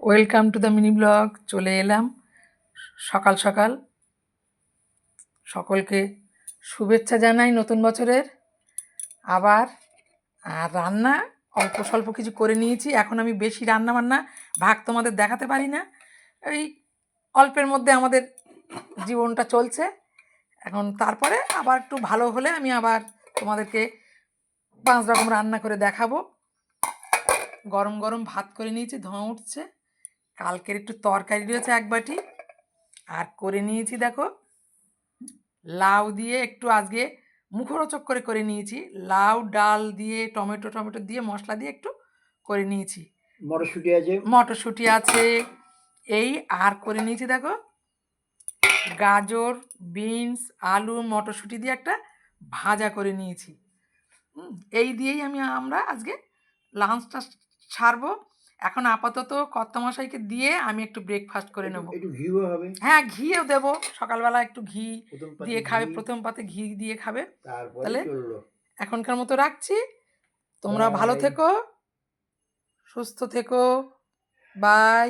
Welcome to the mini blog. চলে এলাম সকাল সকাল। সকলকে শুভেচ্ছা জানাই নতুন বছরের। আবার আর রান্না অল্প স্বল্প কিছু করে নিয়েছি। এখন আমি বেশি রান্না বান্না ভাগ তোমাদের দেখাতে পারি না, এই অল্পের মধ্যে আমাদের জীবনটা চলছে। এখন তারপরে আবার একটু ভালো হলে আমি আবার তোমাদেরকে 5 রকম রান্না করে দেখাবো। গরম গরম ভাত করে নিয়েছি, ধোঁয়া উঠছে। কালকের একটু তরকারি রয়েছে 1 বাটি, আর করে নিয়েছি দেখো লাউ দিয়ে একটু আজকে মুখরোচক করে নিয়েছি। লাউ ডাল দিয়ে টমেটো দিয়ে মশলা দিয়ে একটু করে নিয়েছি। মটরশুঁটি আছে এই, আর করে নিয়েছি দেখো গাজর বিনস আলু মটরশুঁটি দিয়ে একটা ভাজা করে নিয়েছি। এই দিয়েই আমরা আজকে লাঞ্চটা ছাড়বো। এখন আপাতত কর্তামশাইকে দিয়ে আমি একটু ব্রেকফাস্ট করে নেবো। হ্যাঁ, ঘিও দেবো সকালবেলা, একটু ঘি দিয়ে খাবে, প্রথম পাতে ঘি দিয়ে খাবে। তাহলে এখনকার মতো রাখছি। তোমরা ভালো থেকো, সুস্থ থেকো, বাই।